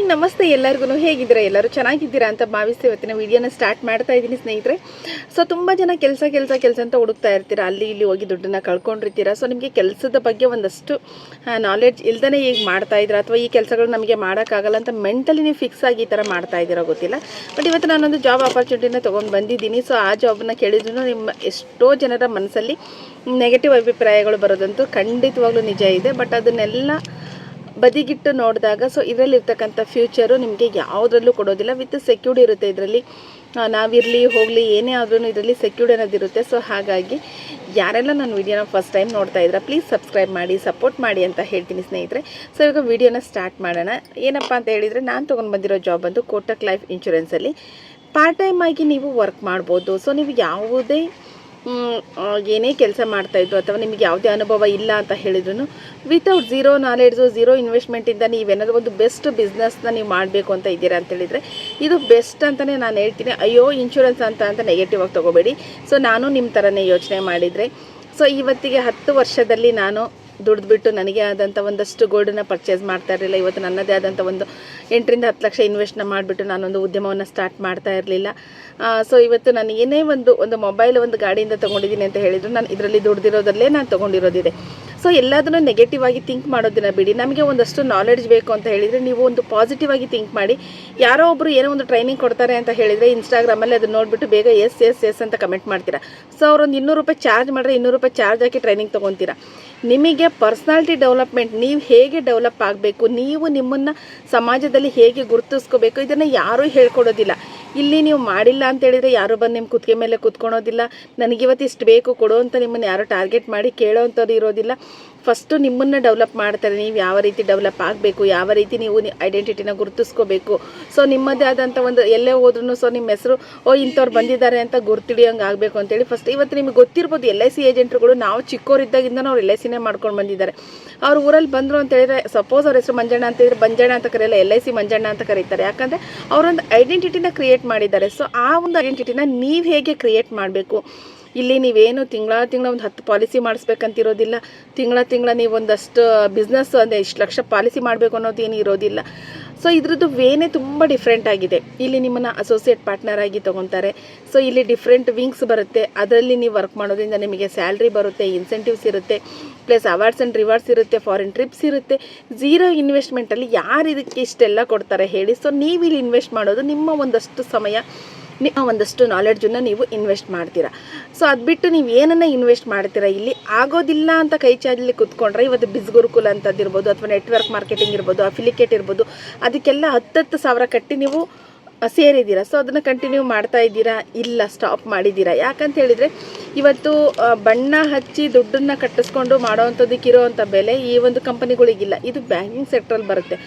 Morning ನಮಸ್ತೆ ಎಲ್ಲರಿಗೂ ಹೇಗಿದ್ದೀರಾ ಎಲ್ಲರೂ ಚೆನ್ನಾಗಿದ್ದೀರಾ ಅಂತ ಭಾವಿಸಿ ಇವತ್ತಿನ ವಿಡಿಯೋನ ಸ್ಟಾರ್ಟ್ ಮಾಡ್ತಾ ಇದ್ದೀನಿ ಸ್ನೇಹಿತರೆ. ಸೊ ತುಂಬ ಜನ ಕೆಲಸ ಅಂತ ಹುಡುಕ್ತಾ ಇರ್ತೀರಾ, ಅಲ್ಲಿ ಇಲ್ಲಿ ಹೋಗಿ ದುಡ್ಡನ್ನ ಕಳ್ಕೊಂಡಿರ್ತೀರಾ. ಸೊ ನಿಮಗೆ ಕೆಲಸದ ಬಗ್ಗೆ ಒಂದಷ್ಟು ನಾಲೆಡ್ಜ್ ಇಲ್ದೇ ಈಗ ಮಾಡ್ತಾ ಇದ್ದೀರಾ, ಅಥವಾ ಈ ಕೆಲಸಗಳು ನಮಗೆ ಮಾಡೋಕ್ಕಾಗಲ್ಲ ಅಂತ ಮೆಂಟಲಿ ನೀವು ಫಿಕ್ಸ್ ಆಗಿ ಈ ಥರ ಮಾಡ್ತಾ ಇದ್ದೀರಾ ಗೊತ್ತಿಲ್ಲ. ಬಟ್ ಇವತ್ತು ನಾನೊಂದು ಜಾಬ್ ಆಪರ್ಚುನಿಟಿನ ತೊಗೊಂಡು ಬಂದಿದ್ದೀನಿ. ಸೊ ಆ ಜಾಬ್ನ ಕೇಳಿದ್ರು ನಿಮ್ಮ ಎಷ್ಟೋ ಜನರ ಮನಸ್ಸಲ್ಲಿ ನೆಗೆಟಿವ್ ಅಭಿಪ್ರಾಯಗಳು ಬರೋದಂತೂ ಖಂಡಿತವಾಗ್ಲೂ ನಿಜ ಇದೆ. ಬಟ್ ಅದನ್ನೆಲ್ಲ ಬದಿಗಿಟ್ಟು ನೋಡಿದಾಗ ಸೊ ಇದರಲ್ಲಿರ್ತಕ್ಕಂಥ ಫ್ಯೂಚರು ನಿಮಗೆ ಯಾವುದ್ರಲ್ಲೂ ಕೊಡೋದಿಲ್ಲ. ವಿತ್ ಸೆಕ್ಯೂರ್ಡ್ ಇರುತ್ತೆ ಇದರಲ್ಲಿ. ನಾವಿರಲಿ ಹೋಗಲಿ ಏನೇ ಆದ್ರೂ ಇದರಲ್ಲಿ ಸೆಕ್ಯೂರ್ಡ್ ಅನ್ನೋದಿರುತ್ತೆ. ಸೊ ಹಾಗಾಗಿ ಯಾರೆಲ್ಲ ನನ್ನ ವಿಡಿಯೋನ ಫಸ್ಟ್ ಟೈಮ್ ನೋಡ್ತಾ ಇದ್ದೀರಾ ಪ್ಲೀಸ್ ಸಬ್ಸ್ಕ್ರೈಬ್ ಮಾಡಿ, ಸಪೋರ್ಟ್ ಮಾಡಿ ಅಂತ ಹೇಳ್ತೀನಿ ಸ್ನೇಹಿತರೆ. ಸೊ ಇವಾಗ ವಿಡಿಯೋನ ಸ್ಟಾರ್ಟ್ ಮಾಡೋಣ. ಏನಪ್ಪ ಅಂತ ಹೇಳಿದರೆ, ನಾನು ತೊಗೊಂಡು ಬಂದಿರೋ ಜಾಬ್ ಬಂದು ಕೋಟಕ್ ಲೈಫ್ ಇನ್ಶೂರೆನ್ಸಲ್ಲಿ ಪಾರ್ಟ್ ಟೈಮ್ ಆಗಿ ನೀವು ವರ್ಕ್ ಮಾಡ್ಬೋದು. ಸೊ ನೀವು ಯಾವುದೇ ಏನೇ ಕೆಲಸ ಮಾಡ್ತಾಯಿದ್ರು ಅಥವಾ ನಿಮಗೆ ಯಾವುದೇ ಅನುಭವ ಇಲ್ಲ ಅಂತ ಹೇಳಿದ್ರು ವಿತೌಟ್ ಝೀರೋ ನಾಲೆಡ್ಜು ಝೀರೋ ಇನ್ವೆಸ್ಟ್ಮೆಂಟಿಂದ ನೀವೇನಾದರೂ ಒಂದು ಬೆಸ್ಟ್ ಬಿಸ್ನೆಸ್ನ ನೀವು ಮಾಡಬೇಕು ಅಂತ ಇದ್ದೀರಾ ಅಂತೇಳಿದರೆ ಇದು ಬೆಸ್ಟ್ ಅಂತಲೇ ನಾನು ಹೇಳ್ತೀನಿ. ಅಯ್ಯೋ ಇನ್ಶೂರೆನ್ಸ್ ಅಂತ ನೆಗೆಟಿವ್ ಆಗಿ ತೊಗೋಬೇಡಿ. ಸೊ ನಾನು ನಿಮ್ಮ ಥರನೇ ಯೋಚನೆ ಮಾಡಿದರೆ, ಸೊ ಇವತ್ತಿಗೆ 10 ವರ್ಷದಲ್ಲಿ ನಾನು ದುಡಿದ್ಬಿಟ್ಟು ನನಗೆ ಆದಂಥ ಒಂದಷ್ಟು ಗೋಲ್ಡನ್ನ ಪರ್ಚೇಸ್ ಮಾಡ್ತಾ ಇರಲಿಲ್ಲ. ಇವತ್ತು ನನ್ನದೇ ಆದಂಥ ಒಂದು 8 ರಿಂದ 10 ಲಕ್ಷ ಇನ್ವೆಸ್ಟ್ನ ಮಾಡಿಬಿಟ್ಟು ನಾನೊಂದು ಉದ್ಯಮವನ್ನು ಸ್ಟಾರ್ಟ್ ಮಾಡ್ತಾ ಇರಲಿಲ್ಲ. ಸೊ ಇವತ್ತು ನಾನು ಏನೇ ಒಂದು ಮೊಬೈಲ್ ಒಂದು ಗಾಡಿಯಿಂದ ತೊಗೊಂಡಿದ್ದೀನಿ ಅಂತ ಹೇಳಿದ್ರು ನಾನು ಇದರಲ್ಲಿ ದುಡ್ದಿರೋದಲ್ಲೇ ನಾನು ತೊಗೊಂಡಿರೋದಿದೆ. ಸೊ ಎಲ್ಲದನ್ನೂ ನೆಗೆಟಿವ್ ಆಗಿ ಥಿಂಕ್ ಮಾಡೋದನ್ನ ಬಿಡಿ. ನಮಗೆ ಒಂದಷ್ಟು ನಾಲೆಡ್ಜ್ ಬೇಕು ಅಂತ ಹೇಳಿದರೆ ನೀವು ಒಂದು ಪಾಸಿಟಿವ್ ಆಗಿ ಥಿಂಕ್ ಮಾಡಿ. ಯಾರೋ ಒಬ್ಬರು ಏನೋ ಒಂದು ಟ್ರೈನಿಂಗ್ ಕೊಡ್ತಾರೆ ಅಂತ ಹೇಳಿದರೆ ಇನ್ಸ್ಟಾಗ್ರಾಮಲ್ಲಿ ಅದನ್ನು ನೋಡಿಬಿಟ್ಟು ಬೇಗ ಎಸ್ ಅಂತ ಕಮೆಂಟ್ ಮಾಡ್ತೀರಾ. ಸೊ ಅವರೊಂದು 200 ರೂಪಾಯಿ ಚಾರ್ಜ್ ಮಾಡಿದ್ರೆ 200 ರೂಪಾಯಿ ಚಾರ್ಜ್ ಹಾಕಿ ಟ್ರೈನಿಂಗ್ ತೊಗೊತೀರಾ. ನಿಮಗೆ ಪರ್ಸ್ನಾಲಿಟಿ ಡೆವಲಪ್ಮೆಂಟ್, ನೀವು ಹೇಗೆ ಡೆವಲಪ್ ಆಗಬೇಕು, ನೀವು ನಿಮ್ಮನ್ನು ಸಮಾಜದಲ್ಲಿ ಹೇಗೆ ಗುರುತಿಸ್ಕೋಬೇಕು, ಇದನ್ನು ಯಾರೂ ಹೇಳ್ಕೊಡೋದಿಲ್ಲ. ಇಲ್ಲಿ ನೀವು ಮಾಡಿಲ್ಲ ಅಂತ ಹೇಳಿದರೆ ಯಾರು ಬಂದು ನಿಮ್ಮ ಕುತ್ತಿಗೆ ಮೇಲೆ ಕೂತ್ಕೊಳೋದಿಲ್ಲ. ನನಗಿವತ್ತು ಇಷ್ಟು ಬೇಕು ಕೊಡು ಅಂತ ನಿಮ್ಮನ್ನು ಯಾರು ಟಾರ್ಗೆಟ್ ಮಾಡಿ ಕೇಳೋ ಅಂಥದ್ದು ಇರೋದಿಲ್ಲ. ಫಸ್ಟು ನಿಮ್ಮನ್ನು ಡೆವಲಪ್ ಮಾಡ್ತಾರೆ. ನೀವು ಯಾವ ರೀತಿ ಡೆವಲಪ್ ಆಗಬೇಕು, ಯಾವ ರೀತಿ ನೀವು ಐಡೆಂಟಿಟಿನ ಗುರುತಿಸ್ಕೋಬೇಕು. ಸೊ ನಿಮ್ಮದೇ ಆದಂಥ ಒಂದು ಎಲ್ಲೇ ಹೋದ್ರೂ ಸೊ ನಿಮ್ಮ ಹೆಸರು ಇಂಥವ್ರು ಬಂದಿದ್ದಾರೆ ಅಂತ ಗುರ್ತಿಡಿಯೋಂಗೆ ಆಗಬೇಕು ಅಂತೇಳಿ ಫಸ್ಟ್ ಇವತ್ತು ನಿಮಗೆ ಗೊತ್ತಿರ್ಬೋದು. LIC ಏಜೆಂಟ್ರುಗಳು ನಾವು ಚಿಕ್ಕವರಿದ್ದಾಗಿಂದ ಅವ್ರು LICನೇ ಮಾಡ್ಕೊಂಡು ಬಂದಿದ್ದಾರೆ. ಅವ್ರು ಊರಲ್ಲಿ ಬಂದರು ಅಂತ ಹೇಳಿದ್ರೆ ಸಪೋಸ್ ಅವ್ರ ಹೆಸರು ಮಂಜಣ್ಣ ಅಂತ ಹೇಳಿದ್ರೆ ಮಂಜಣ್ಣ ಅಂತ ಕರೆಯಲ್ಲ, LIC ಮಂಜಣ್ಣ ಅಂತ ಕರೀತಾರೆ. ಯಾಕಂದರೆ ಅವರೊಂದು ಐಡೆಂಟಿಟಿನ ಕ್ರಿಯೇಟ್ ಮಾಡಿದ್ದಾರೆ. ಸೊ ಆ ಒಂದು ಐಡೆಂಟಿಟಿನ ನೀವು ಹೇಗೆ ಕ್ರಿಯೇಟ್ ಮಾಡಬೇಕು. ಇಲ್ಲಿ ನೀವೇನು ತಿಂಗಳ ಒಂದು 10 ಪಾಲಿಸಿ ಮಾಡಿಸ್ಬೇಕಂತಿರೋದಿಲ್ಲ. ತಿಂಗಳ ನೀವು ಒಂದಷ್ಟು ಬಿಸ್ನೆಸ್ ಅಂದರೆ ಇಷ್ಟು ಲಕ್ಷ ಪಾಲಿಸಿ ಮಾಡಬೇಕು ಅನ್ನೋದೇನು ಇರೋದಿಲ್ಲ. ಸೊ ಇದ್ರದ್ದು ವೇನೇ ತುಂಬ ಡಿಫ್ರೆಂಟ್ ಆಗಿದೆ. ಇಲ್ಲಿ ನಿಮ್ಮನ್ನು ಅಸೋಸಿಯೇಟ್ ಪಾರ್ಟ್ನರ್ ಆಗಿ ತೊಗೊತಾರೆ. ಸೊ ಇಲ್ಲಿ ಡಿಫ್ರೆಂಟ್ ವಿಂಗ್ಸ್ ಬರುತ್ತೆ. ಅದರಲ್ಲಿ ನೀವು ವರ್ಕ್ ಮಾಡೋದ್ರಿಂದ ನಿಮಗೆ ಸ್ಯಾಲ್ರಿ ಬರುತ್ತೆ, ಇನ್ಸೆಂಟಿವ್ಸ್ ಇರುತ್ತೆ, ಪ್ಲಸ್ ಅವಾರ್ಡ್ಸ್ ಆ್ಯಂಡ್ ರಿವಾರ್ಡ್ಸ್ ಇರುತ್ತೆ, ಫಾರಿನ್ ಟ್ರಿಪ್ಸ್ ಇರುತ್ತೆ. ಝೀರೋ ಇನ್ವೆಸ್ಟ್ಮೆಂಟಲ್ಲಿ ಯಾರು ಇದಕ್ಕೆ ಇಷ್ಟೆಲ್ಲ ಕೊಡ್ತಾರೆ ಹೇಳಿ. ಸೊ ನೀವು ಇಲ್ಲಿ ಇನ್ವೆಸ್ಟ್ ಮಾಡೋದು ನಿಮ್ಮ ಒಂದಷ್ಟು ಸಮಯ, ನಿಮ್ಮ ಒಂದಷ್ಟು ನಾಲೆಡ್ಜನ್ನು ನೀವು ಇನ್ವೆಸ್ಟ್ ಮಾಡ್ತೀರಾ. ಸೊ ಅದು ಬಿಟ್ಟು ನೀವು ಏನನ್ನು ಇನ್ವೆಸ್ಟ್ ಮಾಡ್ತೀರಾ ಇಲ್ಲಿ ಆಗೋದಿಲ್ಲ ಅಂತ ಕೈ ಚಾಚಲಿ ಕೂತ್ಕೊಂಡ್ರೆ ಇವತ್ತು ಗುರುಕುಲ ಅಂತದ್ದಿರ್ಬೋದು, ಅಥವಾ ನೆಟ್ವರ್ಕ್ ಮಾರ್ಕೆಟಿಂಗ್ ಇರ್ಬೋದು, ಅಫಿಲಿಕೇಟ್ ಇರ್ಬೋದು, ಅದಕ್ಕೆಲ್ಲ 10 ಸಾವಿರ ಕಟ್ಟಿ ನೀವು ಸೇರಿದ್ದೀರಾ. ಸೊ ಅದನ್ನು ಕಂಟಿನ್ಯೂ ಮಾಡ್ತಾ ಇದ್ದೀರಾ? ಇಲ್ಲ, ಸ್ಟಾಪ್ ಮಾಡಿದ್ದೀರಾ. ಯಾಕಂತ ಹೇಳಿದರೆ ಇವತ್ತು ಬಣ್ಣ ಹಚ್ಚಿ ದುಡ್ಡನ್ನು ಕಟ್ಟಿಸ್ಕೊಂಡು ಮಾಡೋವಂಥದ್ದಕ್ಕಿರೋವಂಥ ಬೆಲೆ ಈ ಒಂದು ಕಂಪನಿಗಳಿಗಿಲ್ಲ. ಇದು ಬ್ಯಾಂಕಿಂಗ್ ಸೆಕ್ಟ್ರಲ್ಲಿ ಬರುತ್ತೆ.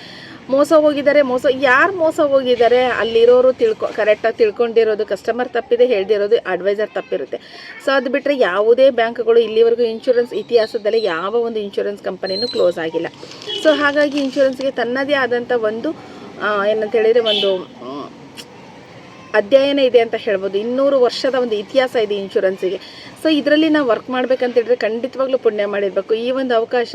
ಮೋಸ ಹೋಗಿದ್ದಾರೆ, ಯಾರು ಮೋಸ ಹೋಗಿದ್ದಾರೆ ಅಲ್ಲಿರೋರು ಕರೆಕ್ಟಾಗಿ ತಿಳ್ಕೊಂಡಿರೋದು ಕಸ್ಟಮರ್ ತಪ್ಪಿದೆ, ಹೇಳ್ದಿರೋದು ಅಡ್ವೈಸರ್ ತಪ್ಪಿರುತ್ತೆ. ಸೊ ಅದು ಬಿಟ್ಟರೆ ಯಾವುದೇ ಬ್ಯಾಂಕ್ಗಳು ಇಲ್ಲಿವರೆಗೂ ಇನ್ಶೂರೆನ್ಸ್ ಇತಿಹಾಸದಲ್ಲಿ ಯಾವ ಒಂದು ಇನ್ಶೂರೆನ್ಸ್ ಕಂಪನಿನೂ ಕ್ಲೋಸ್ ಆಗಿಲ್ಲ. ಸೊ ಹಾಗಾಗಿ ಇನ್ಶೂರೆನ್ಸ್ಗೆ ತನ್ನದೇ ಆದಂಥ ಒಂದು ಏನಂತ ಹೇಳಿದರೆ ಒಂದು ಅಧ್ಯಯನ ಇದೆ ಅಂತ ಹೇಳ್ಬೋದು. 200 ವರ್ಷದ ಒಂದು ಇತಿಹಾಸ ಇದೆ ಇನ್ಶೂರೆನ್ಸಿಗೆ. ಸೊ ಇದರಲ್ಲಿ ನಾವು ವರ್ಕ್ ಮಾಡಬೇಕಂತೇಳಿದ್ರೆ ಖಂಡಿತವಾಗ್ಲೂ ಪುಣ್ಯ ಮಾಡಿರಬೇಕು. ಈ ಒಂದು ಅವಕಾಶ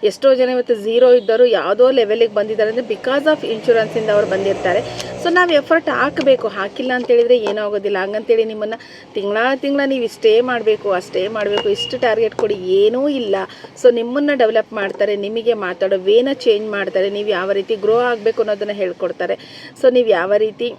ಎಷ್ಟೋ ಜನ ಇವತ್ತು ಝೀರೋ ಇದ್ದರು ಯಾವುದೋ ಲೆವೆಲಿಗೆ ಬಂದಿದ್ದಾರೆ ಅಂದರೆ ಬಿಕಾಸ್ ಆಫ್ ಇನ್ಶೂರೆನ್ಸಿಂದ ಅವ್ರು ಬಂದಿರ್ತಾರೆ. ಸೊ ನಾವು ಎಫರ್ಟ್ ಹಾಕಬೇಕು. ಹಾಕಿಲ್ಲ ಅಂತೇಳಿದರೆ ಏನೂ ಆಗೋದಿಲ್ಲ. ಹಂಗಂತೇಳಿ ನಿಮ್ಮನ್ನು ತಿಂಗಳ ನೀವು ಇಷ್ಟೇ ಮಾಡಬೇಕು, ಅಷ್ಟೇ ಮಾಡಬೇಕು, ಇಷ್ಟು ಟಾರ್ಗೆಟ್ ಕೊಡಿ, ಏನೂ ಇಲ್ಲ. ಸೊ ನಿಮ್ಮನ್ನು ಡೆವಲಪ್ ಮಾಡ್ತಾರೆ, ನಿಮಗೆ ಮಾತಾಡೋ ವೇನ ಚೇಂಜ್ ಮಾಡ್ತಾರೆ, ನೀವು ಯಾವ ರೀತಿ ಗ್ರೋ ಆಗಬೇಕು ಅನ್ನೋದನ್ನು ಹೇಳ್ಕೊಡ್ತಾರೆ. ಸೊ ನೀವು ಯಾವ ರೀತಿ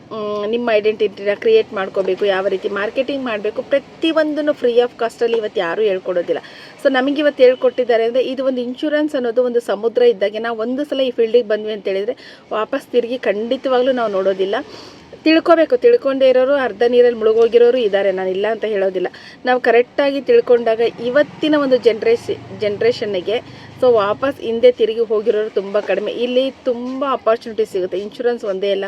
ನಿಮ್ಮ ಐಡೆಂಟಿಟಿನ ಕ್ರಿಯೇಟ್ ಮಾಡ್ಕೋಬೇಕು, ಯಾವ ರೀತಿ ಮಾರ್ಕೆಟಿಂಗ್ ಮಾಡಬೇಕು, ಪ್ರತಿಯೊಂದನ್ನು ಫ್ರೀ ಆಫ್ ಕಾಸ್ಟಲ್ಲಿ ಇವತ್ತು ಯಾರೂ ಹೇಳ್ಕೊಡೋದಿಲ್ಲ. ಸೊ ನಮಗೆ ಇವತ್ತು ಹೇಳ್ಕೊಟ್ಟಿದ್ದಾರೆ ಅಂದರೆ ಇದು ಒಂದು ಇನ್ಶೂರೆನ್ಸ್ ಅನ್ನೋದು ಒಂದು ಸಮುದ್ರ ಇದ್ದಾಗೆ. ನಾವು ಒಂದು ಸಲ ಈ ಫೀಲ್ಡಿಗೆ ಬಂದ್ವಿ ಅಂತೇಳಿದರೆ ವಾಪಸ್ ತಿರುಗಿ ಖಂಡಿತವಾಗ್ಲೂ ನಾವು ನೋಡೋದಿಲ್ಲ. ತಿಳ್ಕೊಬೇಕು. ತಿಳ್ಕೊಂಡೇ ಇರೋರು ಅರ್ಧ ನೀರಲ್ಲಿ ಮುಳುಗೋಗಿರೋರು ಇದ್ದಾರೆ, ನಾನು ಇಲ್ಲ ಅಂತ ಹೇಳೋದಿಲ್ಲ. ನಾವು ಕರೆಕ್ಟಾಗಿ ತಿಳ್ಕೊಂಡಾಗ ಇವತ್ತಿನ ಒಂದು ಜನ್ರೇಷನ್ನಿಗೆ ಸೊ ವಾಪಸ್ ಹಿಂದೆ ತಿರುಗಿ ಹೋಗಿರೋರು ತುಂಬ ಕಡಿಮೆ. ಇಲ್ಲಿ ತುಂಬ ಅಪಾರ್ಚುನಿಟಿ ಸಿಗುತ್ತೆ. ಇನ್ಶೂರೆನ್ಸ್ ಒಂದೇ ಅಲ್ಲ,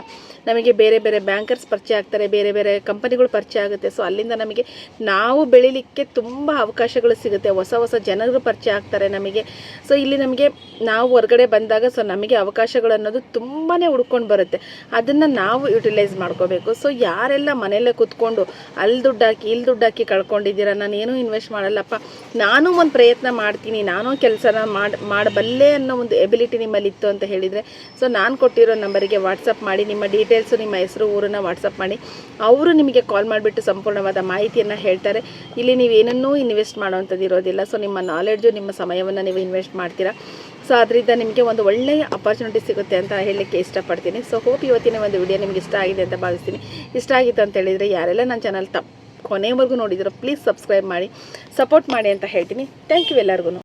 ನಮಗೆ ಬೇರೆ ಬೇರೆ ಬ್ಯಾಂಕರ್ಸ್ ಪರಿಚಯ ಆಗ್ತಾರೆ, ಬೇರೆ ಬೇರೆ ಕಂಪನಿಗಳು ಪರಿಚಯ ಆಗುತ್ತೆ. ಸೊ ಅಲ್ಲಿಂದ ನಮಗೆ ನಾವು ಬೆಳಿಲಿಕ್ಕೆ ತುಂಬ ಅವಕಾಶಗಳು ಸಿಗುತ್ತೆ. ಹೊಸ ಜನರು ಪರಿಚಯ ಆಗ್ತಾರೆ ನಮಗೆ. ಸೊ ಇಲ್ಲಿ ನಮಗೆ ನಾವು ಹೊರಗಡೆ ಬಂದಾಗ ಸೊ ನಮಗೆ ಅವಕಾಶಗಳು ಅನ್ನೋದು ತುಂಬಾ ಹುಡ್ಕೊಂಡು ಬರುತ್ತೆ. ಅದನ್ನು ನಾವು ಯುಟಿಲೈಸ್ ಮಾಡ್ಕೋಬೇಕು. ಸೊ ಯಾರೆಲ್ಲ ಮನೆಯಲ್ಲೇ ಕೂತ್ಕೊಂಡು ಅಲ್ಲಿ ದುಡ್ಡು ಹಾಕಿ ಇಲ್ಲಿ ದುಡ್ಡು ಹಾಕಿ ಕಳ್ಕೊಂಡಿದ್ದೀರಾ, ನಾನೇನು ಇನ್ವೆಸ್ಟ್ ಮಾಡಲ್ಲಪ್ಪ, ನಾನು ಒಂದು ಪ್ರಯತ್ನ ಮಾಡ್ತೀನಿ, ನಾನು ಕೆಲಸನ ಮಾಡಬಲ್ಲೆ ಅನ್ನೋ ಒಂದು ಎಬಿಲಿಟಿ ನಿಮ್ಮಲ್ಲಿ ಇತ್ತು ಅಂತ ಹೇಳಿದರೆ, ಸೊ ನಾನು ಕೊಟ್ಟಿರೋ ನಂಬರಿಗೆ ವಾಟ್ಸಪ್ ಮಾಡಿ ನಿಮ್ಮ ಡೀಟೇಲ್ಸು, ನಿಮ್ಮ ಹೆಸರು, ಊರನ್ನು ವಾಟ್ಸಪ್ ಮಾಡಿ. ಅವರು ನಿಮಗೆ ಕಾಲ್ ಮಾಡಿಬಿಟ್ಟು ಸಂಪೂರ್ಣವಾದ ಮಾಹಿತಿಯನ್ನು ಹೇಳ್ತಾರೆ. ಇಲ್ಲಿ ನೀವೇನನ್ನೂ ಇನ್ವೆಸ್ಟ್ ಮಾಡೋವಂಥದ್ದು ಇರೋದಿಲ್ಲ. ಸೊ ನಿಮ್ಮ ನಾಲೆಡ್ಜು, ನಿಮ್ಮ ಸಮಯವನ್ನು ನೀವು ಇನ್ವೆಸ್ಟ್ ಮಾಡ್ತೀರಾ. ಸೊ ಅದರಿಂದ ನಿಮಗೆ ಒಂದು ಒಳ್ಳೆಯ ಅಪರ್ಚುನಿಟಿ ಸಿಗುತ್ತೆ ಅಂತ ಹೇಳಲಿಕ್ಕೆ ಇಷ್ಟಪಡ್ತೀನಿ. ಸೊ ಹೋಪ್ ಇವತ್ತಿನ ಒಂದು ವಿಡಿಯೋ ನಿಮಗೆ ಇಷ್ಟ ಆಗಿದೆ ಅಂತ ಭಾವಿಸ್ತೀನಿ. ಇಷ್ಟ ಆಗಿತ್ತು ಅಂತ ಹೇಳಿದರೆ ಯಾರೆಲ್ಲ ನನ್ನ ಚಾನಲ್ ಕೊನೆವರೆಗೂ ನೋಡಿದಿರೋ ಪ್ಲೀಸ್ ಸಬ್ಸ್ಕ್ರೈಬ್ ಮಾಡಿ, ಸಪೋರ್ಟ್ ಮಾಡಿ ಅಂತ ಹೇಳ್ತೀನಿ. ಥ್ಯಾಂಕ್ ಯು ಎಲ್ಲರಿಗೂ.